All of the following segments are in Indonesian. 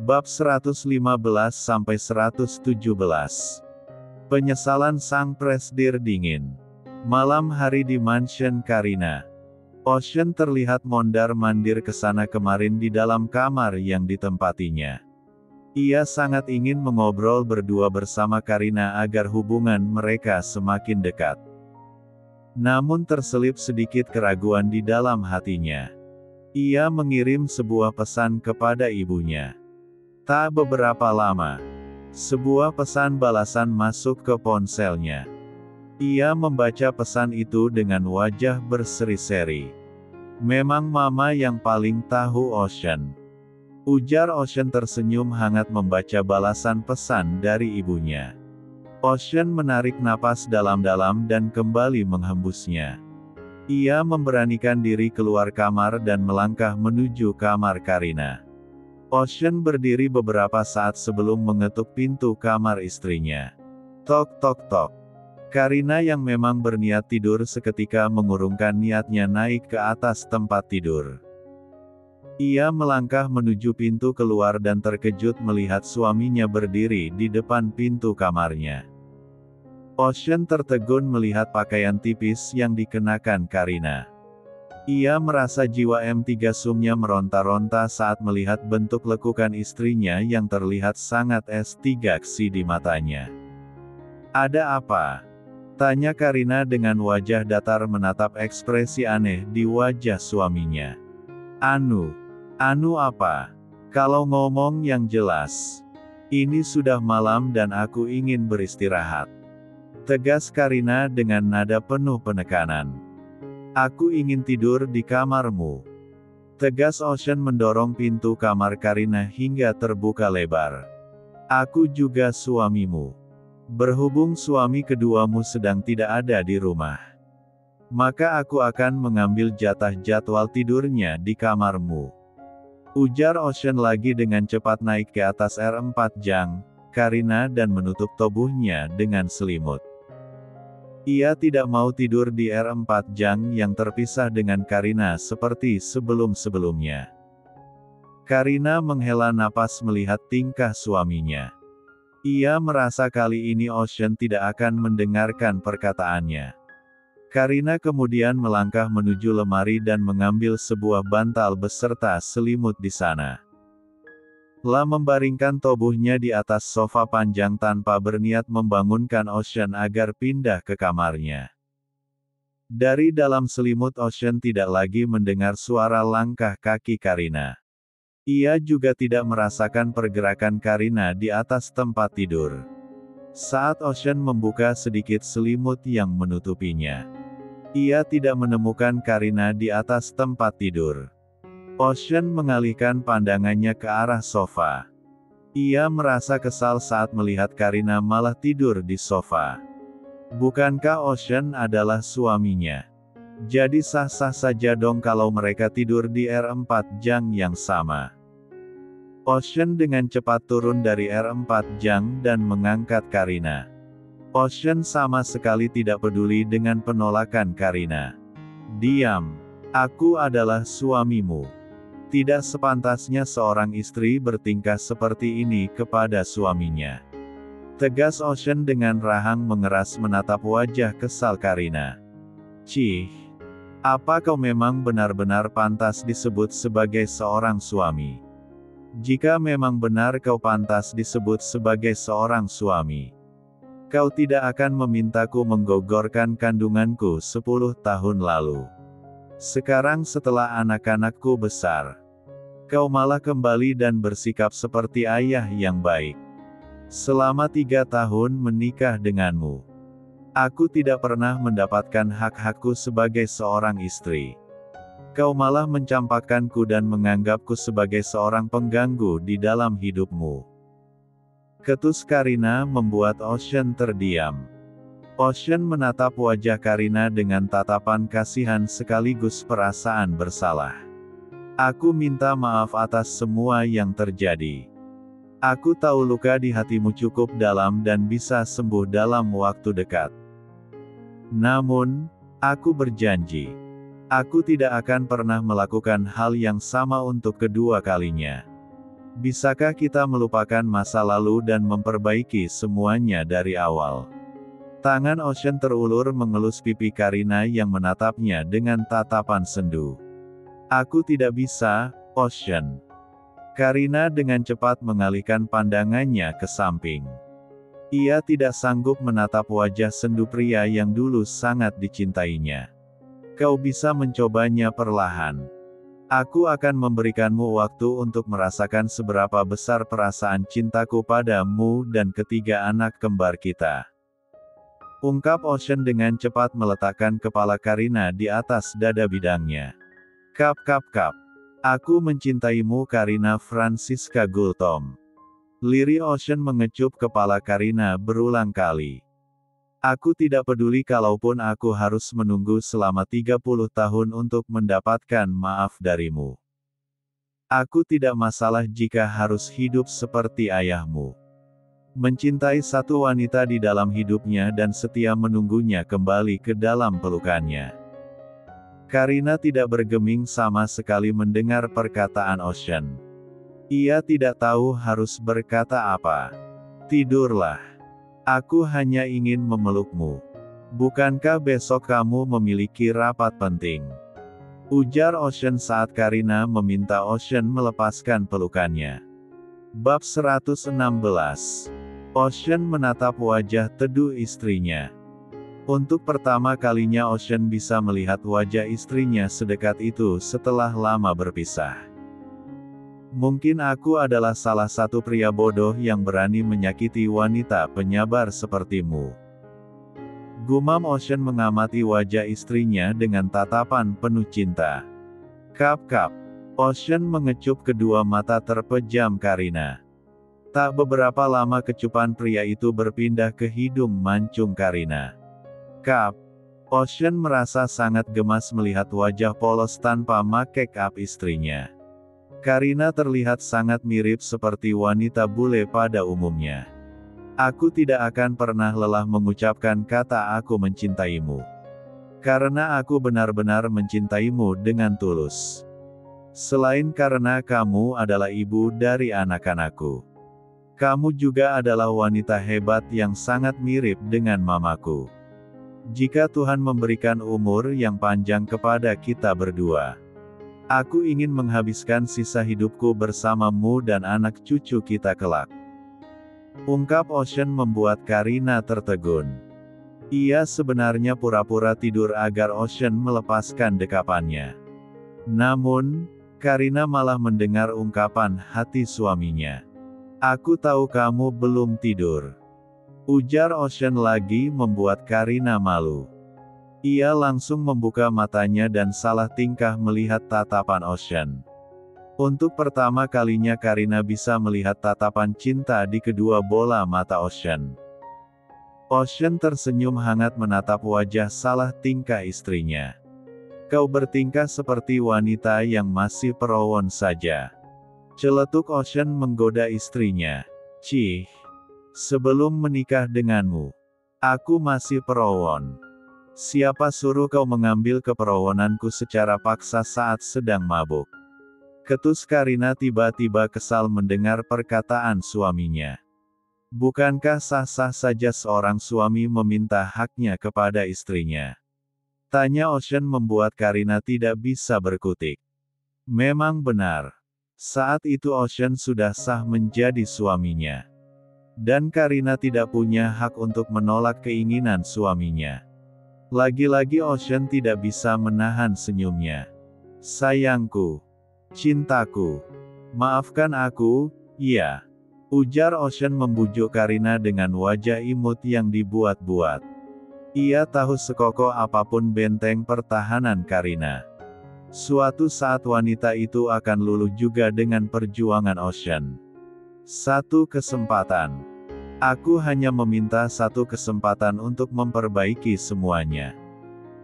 Bab 115-117. Penyesalan sang presidir dingin. Malam hari di mansion Karina. Ocean terlihat mondar-mandir kesana kemarin di dalam kamar yang ditempatinya. Ia sangat ingin mengobrol berdua bersama Karina agar hubungan mereka semakin dekat. Namun terselip sedikit keraguan di dalam hatinya. Ia mengirim sebuah pesan kepada ibunya. Tak beberapa lama, sebuah pesan balasan masuk ke ponselnya. Ia membaca pesan itu dengan wajah berseri-seri. "Memang Mama yang paling tahu Ocean," ujar Ocean tersenyum hangat membaca balasan pesan dari ibunya. Ocean menarik napas dalam-dalam dan kembali menghembusnya. Ia memberanikan diri keluar kamar dan melangkah menuju kamar Karina. Ocean berdiri beberapa saat sebelum mengetuk pintu kamar istrinya. Tok tok tok. Karina yang memang berniat tidur seketika mengurungkan niatnya naik ke atas tempat tidur. Ia melangkah menuju pintu keluar dan terkejut melihat suaminya berdiri di depan pintu kamarnya. Ocean tertegun melihat pakaian tipis yang dikenakan Karina. Ia merasa jiwa M3 sumnya meronta-ronta saat melihat bentuk lekukan istrinya yang terlihat sangat S3 di matanya. "Ada apa?" tanya Karina dengan wajah datar menatap ekspresi aneh di wajah suaminya. Anu apa? Kalau ngomong yang jelas. Ini sudah malam dan aku ingin beristirahat," tegas Karina dengan nada penuh penekanan. "Aku ingin tidur di kamarmu," tegas Ocean mendorong pintu kamar Karina hingga terbuka lebar. "Aku juga suamimu. Berhubung suami keduamu sedang tidak ada di rumah, maka aku akan mengambil jatah jadwal tidurnya di kamarmu," ujar Ocean lagi dengan cepat naik ke atas R4 jang, Karina dan menutup tubuhnya dengan selimut. Ia tidak mau tidur di R4 jang yang terpisah dengan Karina seperti sebelum-sebelumnya. Karina menghela napas melihat tingkah suaminya. Ia merasa kali ini Ocean tidak akan mendengarkan perkataannya. Karina kemudian melangkah menuju lemari dan mengambil sebuah bantal beserta selimut di sana. Membaringkan tubuhnya di atas sofa panjang tanpa berniat membangunkan Ocean agar pindah ke kamarnya. Dari dalam selimut Ocean tidak lagi mendengar suara langkah kaki Karina. Ia juga tidak merasakan pergerakan Karina di atas tempat tidur. Saat Ocean membuka sedikit selimut yang menutupinya, ia tidak menemukan Karina di atas tempat tidur. Ocean mengalihkan pandangannya ke arah sofa. Ia merasa kesal saat melihat Karina malah tidur di sofa. Bukankah Ocean adalah suaminya? Jadi sah-sah saja dong kalau mereka tidur di R4 jang yang sama. Ocean dengan cepat turun dari R4 jang dan mengangkat Karina. Ocean sama sekali tidak peduli dengan penolakan Karina. "Diam. Aku adalah suamimu. Tidak sepantasnya seorang istri bertingkah seperti ini kepada suaminya," tegas Ocean dengan rahang mengeras menatap wajah kesal Karina. "Cih. Apa kau memang benar-benar pantas disebut sebagai seorang suami? Jika memang benar kau pantas disebut sebagai seorang suami, kau tidak akan memintaku menggugurkan kandunganku 10 tahun lalu. Sekarang setelah anak-anakku besar, kau malah kembali dan bersikap seperti ayah yang baik. Selama 3 tahun menikah denganmu, aku tidak pernah mendapatkan hak-hakku sebagai seorang istri. Kau malah mencampakkanku dan menganggapku sebagai seorang pengganggu di dalam hidupmu." Ketus Karina membuat Ocean terdiam. Ocean menatap wajah Karina dengan tatapan kasihan sekaligus perasaan bersalah. "Aku minta maaf atas semua yang terjadi. Aku tahu luka di hatimu cukup dalam dan bisa sembuh dalam waktu dekat. Namun, aku berjanji, aku tidak akan pernah melakukan hal yang sama untuk kedua kalinya. Bisakah kita melupakan masa lalu dan memperbaiki semuanya dari awal? Tangan Ocean terulur mengelus pipi Karina yang menatapnya dengan tatapan sendu. Aku tidak bisa, Ocean. Karina dengan cepat mengalihkan pandangannya ke samping. Ia tidak sanggup menatap wajah sendu pria yang dulu sangat dicintainya. Kau bisa mencobanya perlahan. Aku akan memberikanmu waktu untuk merasakan seberapa besar perasaan cintaku padamu dan ketiga anak kembar kita. Ungkap Ocean dengan cepat meletakkan kepala Karina di atas dada bidangnya. Kap kap kap. Aku mencintaimu Karina Francisca Gultom. Lirih Ocean mengecup kepala Karina berulang kali. Aku tidak peduli kalaupun aku harus menunggu selama 30 tahun untuk mendapatkan maaf darimu. Aku tidak masalah jika harus hidup seperti ayahmu. Mencintai satu wanita di dalam hidupnya dan setia menunggunya kembali ke dalam pelukannya. Karina tidak bergeming sama sekali mendengar perkataan Ocean. Ia tidak tahu harus berkata apa. Tidurlah. Aku hanya ingin memelukmu. Bukankah besok kamu memiliki rapat penting? Ujar Ocean saat Karina meminta Ocean melepaskan pelukannya. Bab 116. Ocean menatap wajah teduh istrinya. Untuk pertama kalinya Ocean bisa melihat wajah istrinya sedekat itu setelah lama berpisah. Mungkin aku adalah salah satu pria bodoh yang berani menyakiti wanita penyabar sepertimu. Gumam Ocean mengamati wajah istrinya dengan tatapan penuh cinta. Kap kap. Ocean mengecup kedua mata terpejam Karina. Tak beberapa lama kecupan pria itu berpindah ke hidung mancung Karina. Kap. Ocean merasa sangat gemas melihat wajah polos tanpa make up istrinya. Karina terlihat sangat mirip seperti wanita bule pada umumnya. Aku tidak akan pernah lelah mengucapkan kata aku mencintaimu. Karena aku benar-benar mencintaimu dengan tulus. Selain karena kamu adalah ibu dari anak-anakku. Kamu juga adalah wanita hebat yang sangat mirip dengan mamaku. Jika Tuhan memberikan umur yang panjang kepada kita berdua, aku ingin menghabiskan sisa hidupku bersamamu dan anak cucu kita kelak. Ungkap Ocean membuat Karina tertegun. Ia sebenarnya pura-pura tidur agar Ocean melepaskan dekapannya. Namun, Karina malah mendengar ungkapan hati suaminya. Aku tahu kamu belum tidur. Ujar Ocean lagi membuat Karina malu. Ia langsung membuka matanya dan salah tingkah melihat tatapan Ocean. Untuk pertama kalinya Karina bisa melihat tatapan cinta di kedua bola mata Ocean. Ocean tersenyum hangat menatap wajah salah tingkah istrinya. Kau bertingkah seperti wanita yang masih perawan saja. Celetuk Ocean menggoda istrinya. Cih. Sebelum menikah denganmu, aku masih perawan. Siapa suruh kau mengambil keperawananku secara paksa saat sedang mabuk? Ketus Karina tiba-tiba kesal mendengar perkataan suaminya. Bukankah sah-sah saja seorang suami meminta haknya kepada istrinya? Tanya Ocean membuat Karina tidak bisa berkutik. Memang benar. Saat itu Ocean sudah sah menjadi suaminya. Dan Karina tidak punya hak untuk menolak keinginan suaminya. Lagi-lagi Ocean tidak bisa menahan senyumnya. Sayangku. Cintaku. Maafkan aku, iya. Ujar Ocean membujuk Karina dengan wajah imut yang dibuat-buat. Ia tahu sekokoh apapun benteng pertahanan Karina. Suatu saat wanita itu akan luluh juga dengan perjuangan Ocean. Satu kesempatan. Aku hanya meminta satu kesempatan untuk memperbaiki semuanya.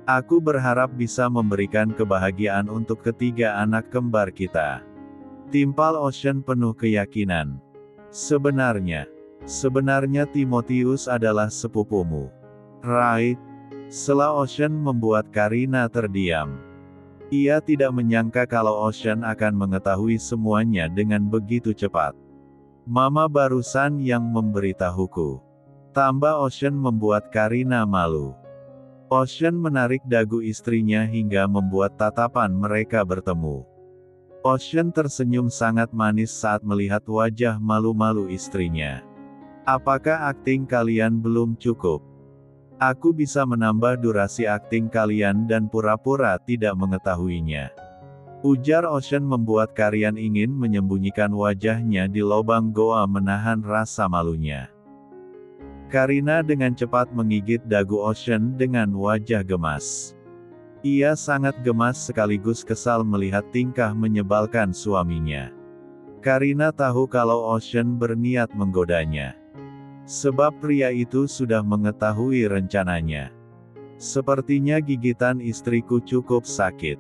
Aku berharap bisa memberikan kebahagiaan untuk ketiga anak kembar kita. Timpal Ocean penuh keyakinan. Sebenarnya Timotius adalah sepupumu. Right? Sela Ocean membuat Karina terdiam. Ia tidak menyangka kalau Ocean akan mengetahui semuanya dengan begitu cepat. Mama barusan yang memberitahuku. Tambah Ocean membuat Karina malu. Ocean menarik dagu istrinya hingga membuat tatapan mereka bertemu. Ocean tersenyum sangat manis saat melihat wajah malu-malu istrinya. Apakah akting kalian belum cukup? Aku bisa menambah durasi akting kalian dan pura-pura tidak mengetahuinya. Ujar Ocean membuat Karian ingin menyembunyikan wajahnya di lubang goa menahan rasa malunya. Karina dengan cepat menggigit dagu Ocean dengan wajah gemas. Ia sangat gemas sekaligus kesal melihat tingkah menyebalkan suaminya. Karina tahu kalau Ocean berniat menggodanya. Sebab pria itu sudah mengetahui rencananya. Sepertinya gigitan istriku cukup sakit.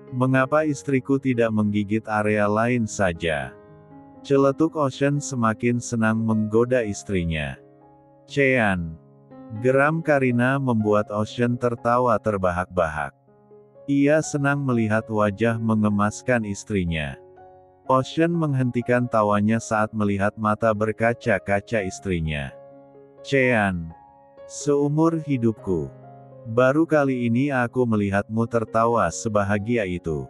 Mengapa istriku tidak menggigit area lain saja? Celetuk Ocean semakin senang menggoda istrinya. Cean. Geram Karina membuat Ocean tertawa terbahak-bahak. Ia senang melihat wajah mengemaskan istrinya. Ocean menghentikan tawanya saat melihat mata berkaca-kaca istrinya. Cean. Seumur hidupku. Baru kali ini aku melihatmu tertawa sebahagia itu.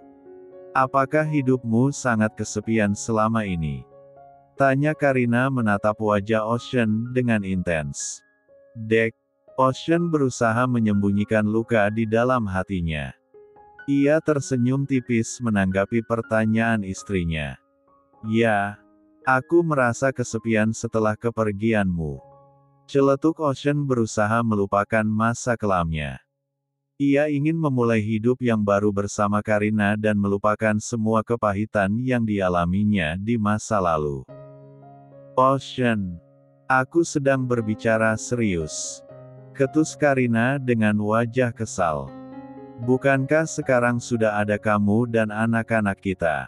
Apakah hidupmu sangat kesepian selama ini? Tanya Karina menatap wajah Ocean dengan intens. Dek. Ocean berusaha menyembunyikan luka di dalam hatinya. Ia tersenyum tipis menanggapi pertanyaan istrinya. Ya, aku merasa kesepian setelah kepergianmu. Celetuk Ocean berusaha melupakan masa kelamnya. Ia ingin memulai hidup yang baru bersama Karina dan melupakan semua kepahitan yang dialaminya di masa lalu. Ocean. Aku sedang berbicara serius. Ketus Karina dengan wajah kesal. Bukankah sekarang sudah ada kamu dan anak-anak kita?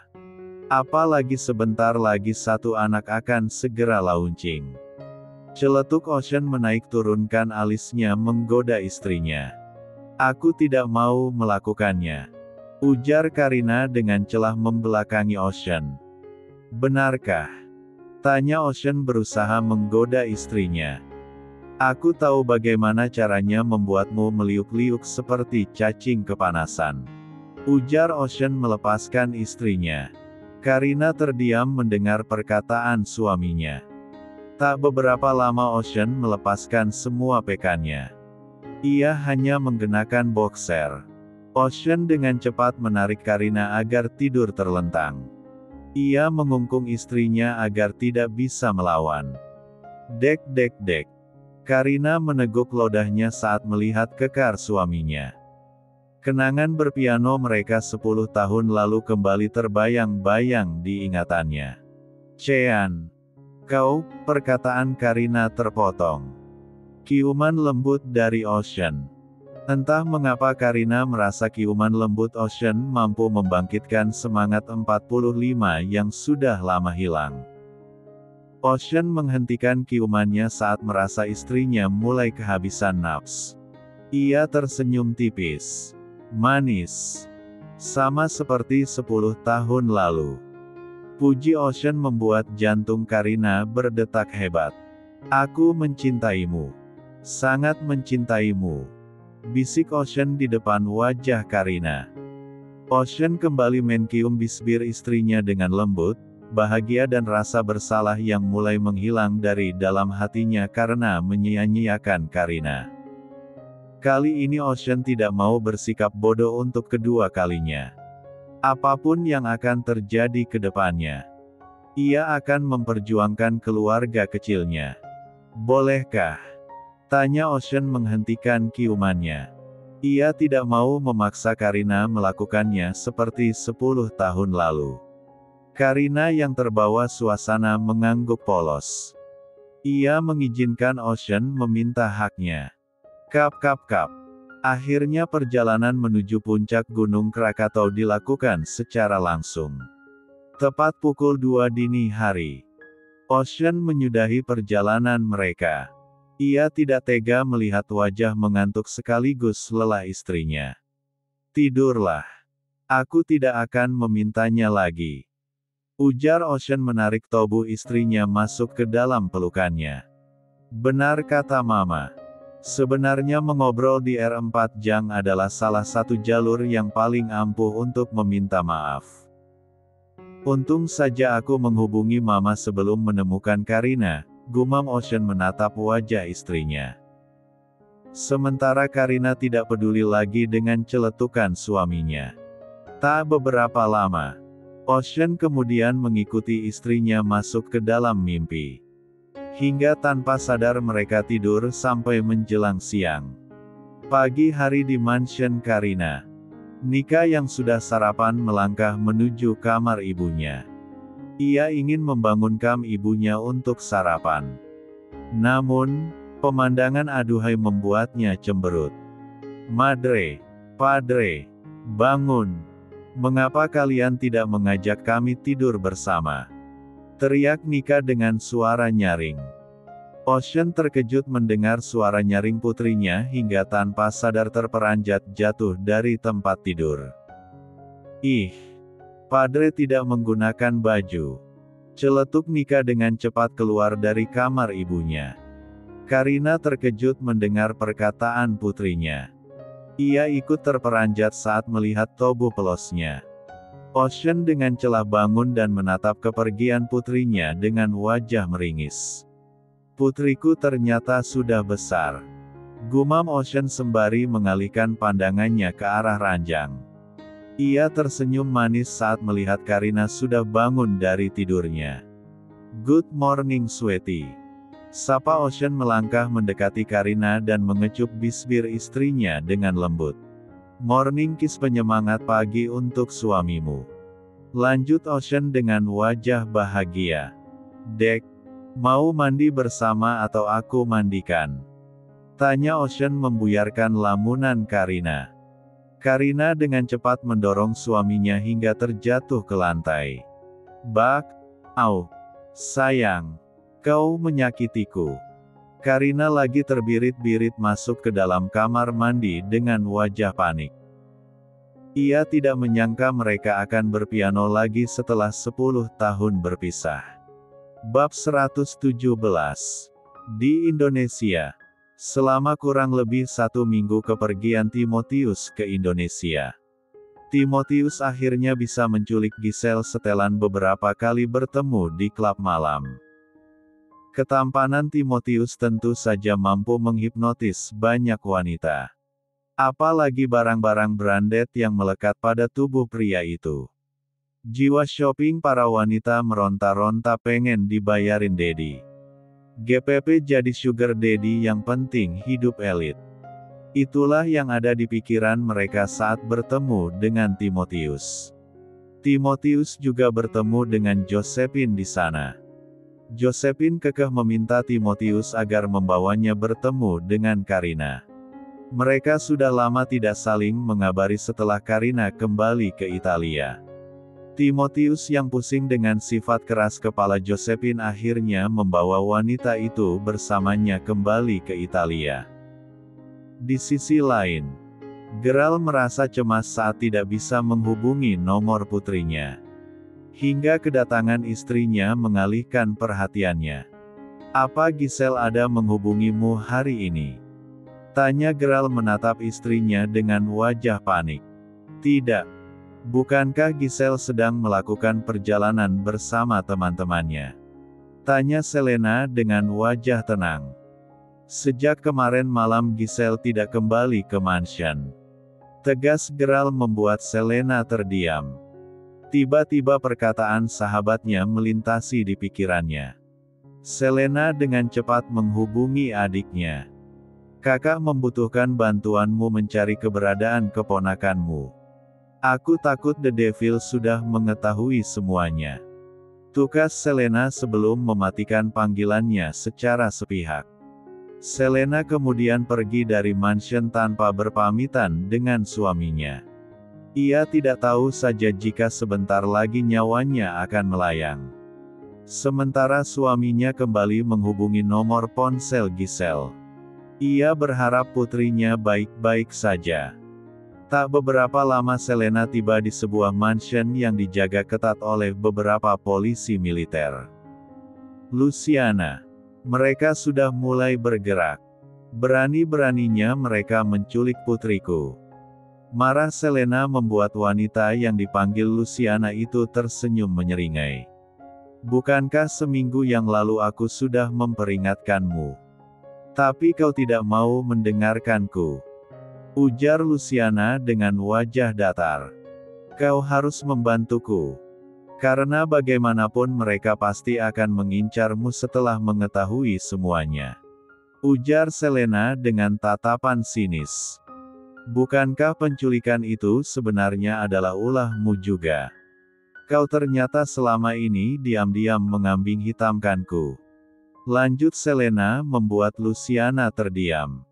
Apalagi sebentar lagi satu anak akan segera launching. Celetuk Ocean menaik turunkan alisnya menggoda istrinya. Aku tidak mau melakukannya. Ujar Karina dengan celah membelakangi Ocean. Benarkah? Tanya Ocean berusaha menggoda istrinya. Aku tahu bagaimana caranya membuatmu meliuk-liuk seperti cacing kepanasan. Ujar Ocean melepaskan istrinya. Karina terdiam mendengar perkataan suaminya. Tak beberapa lama Ocean melepaskan semua pekannya. Ia hanya menggunakan boxer. Ocean dengan cepat menarik Karina agar tidur terlentang. Ia mengungkung istrinya agar tidak bisa melawan. Dek dek dek. Karina meneguk lodahnya saat melihat kekar suaminya. Kenangan berpiano mereka 10 tahun lalu kembali terbayang-bayang di ingatannya. Cean. Kau, perkataan Karina terpotong. Ciuman lembut dari Ocean. Entah mengapa Karina merasa ciuman lembut Ocean mampu membangkitkan semangat 45 yang sudah lama hilang. Ocean menghentikan ciumannya saat merasa istrinya mulai kehabisan nafs. Ia tersenyum tipis. Manis. Sama seperti 10 tahun lalu. Puji Ocean membuat jantung Karina berdetak hebat. Aku mencintaimu. Sangat mencintaimu. Bisik Ocean di depan wajah Karina. Ocean kembali mencium bibir istrinya dengan lembut. Bahagia dan rasa bersalah yang mulai menghilang dari dalam hatinya karena menyia-nyiakan Karina. Kali ini Ocean tidak mau bersikap bodoh untuk kedua kalinya. Apapun yang akan terjadi ke depannya, ia akan memperjuangkan keluarga kecilnya. Bolehkah? Tanya Ocean menghentikan ciumannya. Ia tidak mau memaksa Karina melakukannya seperti 10 tahun lalu. Karina yang terbawa suasana mengangguk polos. Ia mengizinkan Ocean meminta haknya. Kap kap kap. Akhirnya perjalanan menuju puncak Gunung Krakatau dilakukan secara langsung. Tepat pukul 2 dini hari. Ocean menyudahi perjalanan mereka. Ia tidak tega melihat wajah mengantuk sekaligus lelah istrinya. Tidurlah. Aku tidak akan memintanya lagi. Ujar Ocean menarik tubuh istrinya masuk ke dalam pelukannya. Benar kata Mama. Sebenarnya mengobrol di R4 Jang adalah salah satu jalur yang paling ampuh untuk meminta maaf. Untung saja aku menghubungi Mama sebelum menemukan Karina, gumam Ocean menatap wajah istrinya. Sementara Karina tidak peduli lagi dengan celetukan suaminya. Tak beberapa lama, Ocean kemudian mengikuti istrinya masuk ke dalam mimpi. Hingga tanpa sadar mereka tidur sampai menjelang siang. Pagi hari di mansion Karina. Nika yang sudah sarapan melangkah menuju kamar ibunya. Ia ingin membangunkan ibunya untuk sarapan. Namun, pemandangan aduhai membuatnya cemberut. Madre, Padre, bangun. Mengapa kalian tidak mengajak kami tidur bersama? Teriak Nika dengan suara nyaring. Ocean terkejut mendengar suara nyaring putrinya hingga tanpa sadar terperanjat jatuh dari tempat tidur. Ih, Padre tidak menggunakan baju. Celetuk Nika dengan cepat keluar dari kamar ibunya. Karina terkejut mendengar perkataan putrinya. Ia ikut terperanjat saat melihat tubuh pelosnya. Ocean dengan celah bangun dan menatap kepergian putrinya dengan wajah meringis. Putriku ternyata sudah besar. Gumam Ocean sembari mengalihkan pandangannya ke arah ranjang. Ia tersenyum manis saat melihat Karina sudah bangun dari tidurnya. Good morning sweetie. Sapa Ocean melangkah mendekati Karina dan mengecup bibir istrinya dengan lembut. Morning kiss penyemangat pagi untuk suamimu. Lanjut Ocean dengan wajah bahagia. Dek, mau mandi bersama atau aku mandikan? Tanya Ocean membuyarkan lamunan Karina. Karina dengan cepat mendorong suaminya hingga terjatuh ke lantai. Bak, au, sayang, kau menyakitiku. Karina lagi terbirit-birit masuk ke dalam kamar mandi dengan wajah panik. Ia tidak menyangka mereka akan berpiano lagi setelah 10 tahun berpisah. Bab 117. Di Indonesia. Selama kurang lebih 1 minggu kepergian Timotius ke Indonesia. Timotius akhirnya bisa menculik Giselle setelan beberapa kali bertemu di klub malam. Ketampanan Timotius tentu saja mampu menghipnotis banyak wanita. Apalagi barang-barang branded yang melekat pada tubuh pria itu. Jiwa shopping para wanita meronta-ronta pengen dibayarin daddy. GPP jadi sugar daddy yang penting hidup elit. Itulah yang ada di pikiran mereka saat bertemu dengan Timotius. Timotius juga bertemu dengan Josephine di sana. Josephine kekeh meminta Timotius agar membawanya bertemu dengan Karina. Mereka sudah lama tidak saling mengabari setelah Karina kembali ke Italia. Timotius yang pusing dengan sifat keras kepala Josephine akhirnya membawa wanita itu bersamanya kembali ke Italia. Di sisi lain, Gerald merasa cemas saat tidak bisa menghubungi nomor putrinya. Hingga kedatangan istrinya mengalihkan perhatiannya. Apa Giselle ada menghubungimu hari ini? Tanya Gerald menatap istrinya dengan wajah panik. Tidak. Bukankah Giselle sedang melakukan perjalanan bersama teman-temannya? Tanya Selena dengan wajah tenang. Sejak kemarin malam Giselle tidak kembali ke mansion. Tegas Gerald membuat Selena terdiam. Tiba-tiba perkataan sahabatnya melintasi di pikirannya. Selena dengan cepat menghubungi adiknya. Kakak membutuhkan bantuanmu mencari keberadaan keponakanmu. Aku takut The Devil sudah mengetahui semuanya. Tukas Selena sebelum mematikan panggilannya secara sepihak. Selena kemudian pergi dari mansion tanpa berpamitan dengan suaminya. Ia tidak tahu saja jika sebentar lagi nyawanya akan melayang. Sementara suaminya kembali menghubungi nomor ponsel Giselle. Ia berharap putrinya baik-baik saja. Tak beberapa lama Selena tiba di sebuah mansion yang dijaga ketat oleh beberapa polisi militer. Luciana. Mereka sudah mulai bergerak. Berani-beraninya mereka menculik putriku. Marah Selena membuat wanita yang dipanggil Luciana itu tersenyum menyeringai. Bukankah seminggu yang lalu aku sudah memperingatkanmu? Tapi kau tidak mau mendengarkanku. Ujar Luciana dengan wajah datar. Kau harus membantuku. Karena bagaimanapun mereka pasti akan mengincarmu setelah mengetahui semuanya. Ujar Selena dengan tatapan sinis. Bukankah penculikan itu sebenarnya adalah ulahmu juga? Kau ternyata selama ini diam-diam mengambing hitamkanku. Lanjut Selena membuat Luciana terdiam.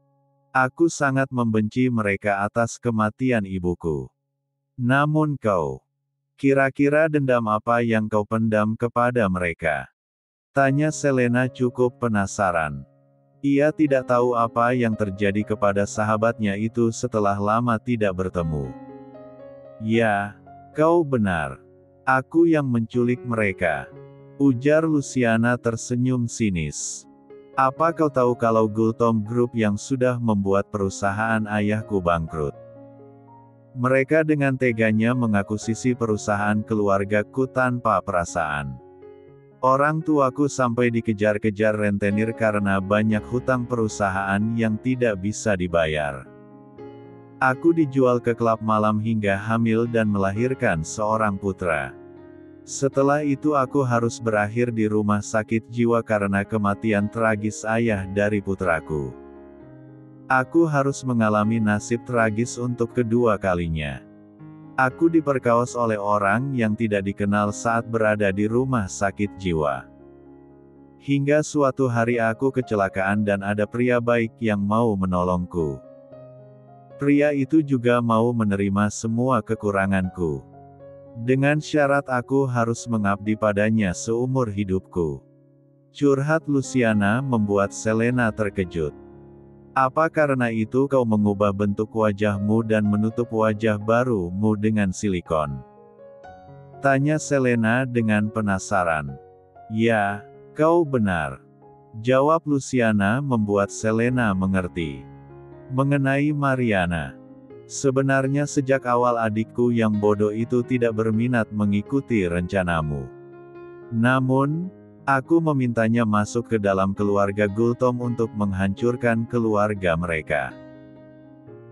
Aku sangat membenci mereka atas kematian ibuku. Namun kau, kira-kira dendam apa yang kau pendam kepada mereka? Tanya Selena cukup penasaran. Ia tidak tahu apa yang terjadi kepada sahabatnya itu setelah lama tidak bertemu. Ya, kau benar. Aku yang menculik mereka. Ujar Luciana tersenyum sinis. Apa kau tahu kalau Gultom Group yang sudah membuat perusahaan ayahku bangkrut? Mereka dengan teganya mengakuisisi perusahaan keluargaku tanpa perasaan. Orang tuaku sampai dikejar-kejar rentenir karena banyak hutang perusahaan yang tidak bisa dibayar. Aku dijual ke klub malam hingga hamil dan melahirkan seorang putra. Setelah itu aku harus berakhir di rumah sakit jiwa karena kematian tragis ayah dari putraku. Aku harus mengalami nasib tragis untuk kedua kalinya. Aku diperkaos oleh orang yang tidak dikenal saat berada di rumah sakit jiwa. Hingga suatu hari aku kecelakaan dan ada pria baik yang mau menolongku. Pria itu juga mau menerima semua kekuranganku. Dengan syarat aku harus mengabdi padanya seumur hidupku. Curhat Luciana membuat Selena terkejut. Apa karena itu kau mengubah bentuk wajahmu dan menutup wajah barumu dengan silikon? Tanya Selena dengan penasaran. Ya, kau benar. Jawab Luciana membuat Selena mengerti. Mengenai Mariana. Sebenarnya sejak awal adikku yang bodoh itu tidak berminat mengikuti rencanamu. Namun, aku memintanya masuk ke dalam keluarga Gultom untuk menghancurkan keluarga mereka.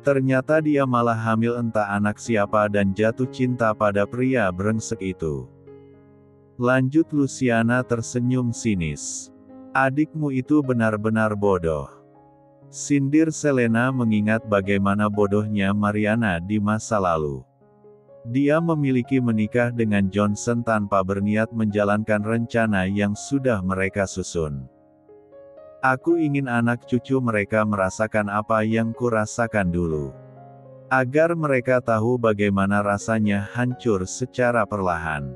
Ternyata dia malah hamil entah anak siapa dan jatuh cinta pada pria brengsek itu. Lanjut Luciana tersenyum sinis. Adikmu itu benar-benar bodoh. Sindir Selena mengingat bagaimana bodohnya Mariana di masa lalu. Dia memiliki menikah dengan Johnson tanpa berniat menjalankan rencana yang sudah mereka susun. Aku ingin anak cucu mereka merasakan apa yang kurasakan dulu. Agar mereka tahu bagaimana rasanya hancur secara perlahan.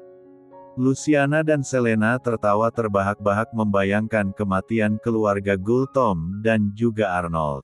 Luciana dan Selena tertawa terbahak-bahak membayangkan kematian keluarga Gultom dan juga Arnold.